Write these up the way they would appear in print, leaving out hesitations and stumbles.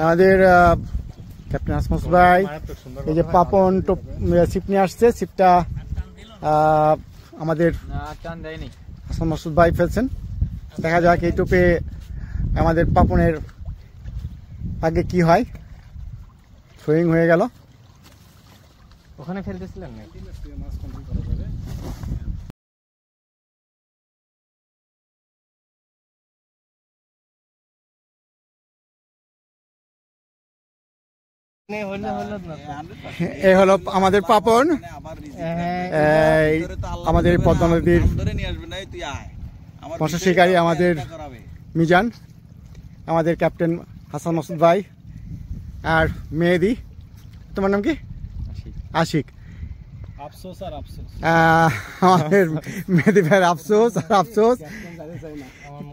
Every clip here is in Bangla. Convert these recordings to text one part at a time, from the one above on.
আমাদের ক্যাপ্টেন আসমত ভাই এই যে পাপন ছিপ নিয়ে আসছে, ছিপটা আমাদের হাসান মাসুদ ভাই ফেলছেন। দেখা যাক এই টোপে আমাদের পাপনের আগে কি হয়। থ্রোয়িং হয়ে গেল। ওখানে ফেলতেছিলেন না? এ হলো আমাদের পাপন, আমাদের পদ্মা নদীর মৎস্য শিকারী আমাদের মিজান, আমাদের ক্যাপ্টেন হাসান মাসুদ ভাই আর মেহেদি। তোমার নাম কি? আশিক। আমাদের মেহেদি ভাইয়ের আফসোস আর আফসোস,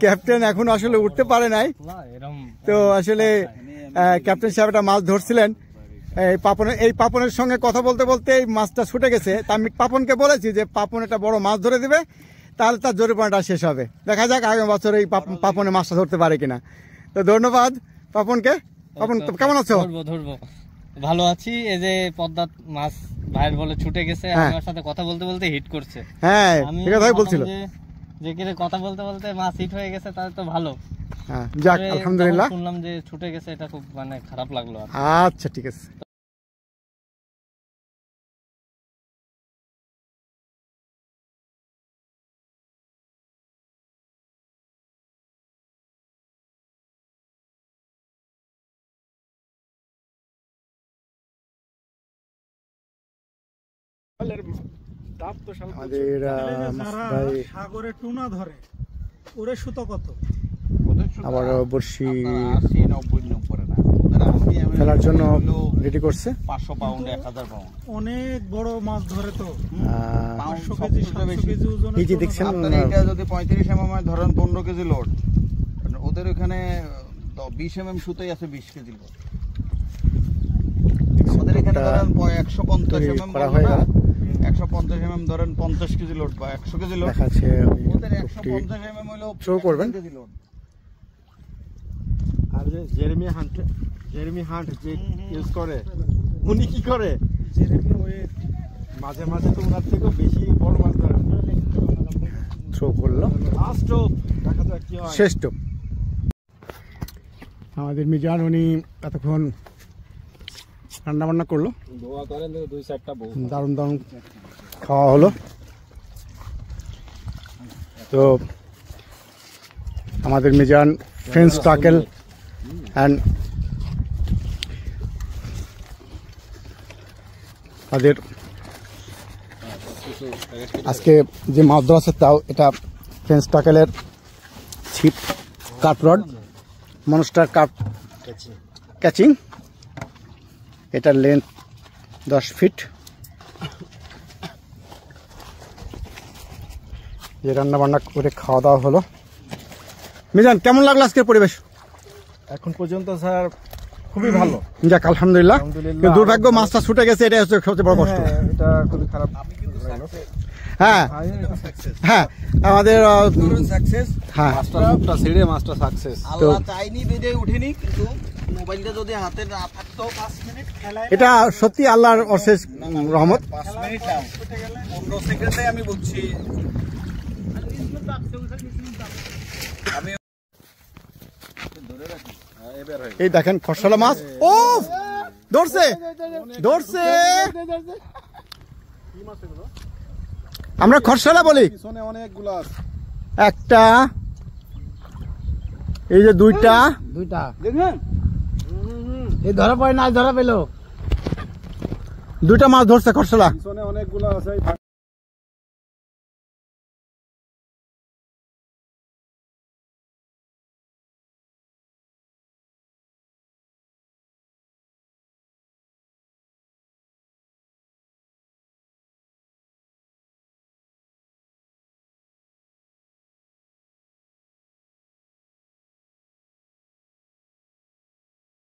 ক্যাপ্টেন এখন আসলে উঠতে পারে নাই। তো আসলে ক্যাপ্টেন সাহেব একটা মাছ ধরছিলেন, এই পাপনের সঙ্গে কথা বলতে বলতে এই মাছটা ছুটে গেছে। তা আমি পাপনকে বলেছি যে পাপন একটা বড় মাছ ধরে দিবে, তাহলে তার জরিমানাটা শেষ হবে। দেখা যাক আগামী বছর এই পাপনে মাছটা ধরতে পারে কিনা। তো ধন্যবাদ পাপনকে। পাপন কেমন আছো? ধরবো, ভালো আছি। এই যে পদ্মার মাছ ভাইয়ের বলে ছুটে গেছে, আমার সাথে কথা বলতে বলতে হিট করছে। হ্যাঁ, ঠিক কথাই বলছিল যে কিরে কথা বলতে বলতে মাছ হিট হয়ে গেছে, তাহলে তো ভালো। হ্যাঁ, যাক আলহামদুলিল্লাহ। শুনলাম যে ছুটে গেছে, এটা খুব খারাপ লাগলো। আচ্ছা, ঠিক আছে। সাগরে টুনা ধরে ওরে সুতো কত, আবার বর্ষি ফেলার জন্য রেডি করছে। 500 পাউন্ড 1000 পাউন্ড অনেক বড় মাছ ধরে। তো 500 কেজি 700 কেজি ওজন। এই যে দেখছেন, আপনার এটা যদি 35 mm ধরেন 15 কেজি লোড, ওদের ওখানে 20 mm সুতোই আছে 20 কেজি লোড। আমাদের এখানে ধরেন 150 mm করা হয়, 150 mm ধরেন 50 কেজি লোড বা 100 কেজি লোড দেখাচ্ছে। ওদের 150 mm হলো শো করবেন। আর যে জেরেমি হান্ট যে ইউজ করে, উনি কি করে? মাঝে মাঝে তো ওনার থেকেও বেশি বড় মাছ ধরে। থ্রো করলো, শেষ টোপ। আমাদের মিজান উনি এতক্ষণ রান্না বান্না করলো, দারুণ দারুণ খাওয়া হলো। তো আমাদের মিজান ফ্রেঞ্চ টাকেল অ্যান্ড আমাদের আজকে যে মাছ ধরা আছে তাও এটা ফ্রেঞ্চ টাকেলের ছিপ, কাট রড, মনস্টার কাপ ক্যাচিং। এটার লেন্থ 10 ফিট। যে রান্না বান্না করে খাওয়া দাওয়া হলো। মিজান, কেমন লাগলো আজকের পরিবেশ? এখন পর্যন্ত স্যার খুবই ভালো। যাক আলহামদুলিল্লাহ। দুর্ভাগ্য মাছটা ছুটে গেছে, এটাই হচ্ছে সবচেয়ে বড় কষ্ট। এটা খুবই খারাপ। হ্যাঁ হ্যাঁ, আমাদের হ্যাঁ, মাছটা ছেড়ে মাছটা সাকসেস। আল্লাহ চাইনি বেঁধে উঠেনি, কিন্তু মোবাইলটা যদি হাতে না থাকতো 5 মিনিট খেলায়, এটা সত্যি আল্লাহর অশেষ রহমত। 5 মিনিট না, 15 সেকেন্ডে আমি বুঝছি। এই দেখেন খরশলা মাছ। ও ধরছে ধরছে, আমরা খরশলা বলি। একটা, এই যে দুইটা দেখবেন এই ধরা পড়ে না, ধরা পেলো। দুইটা মাছ ধরছে খরশলা। অনেকগুলো আছে।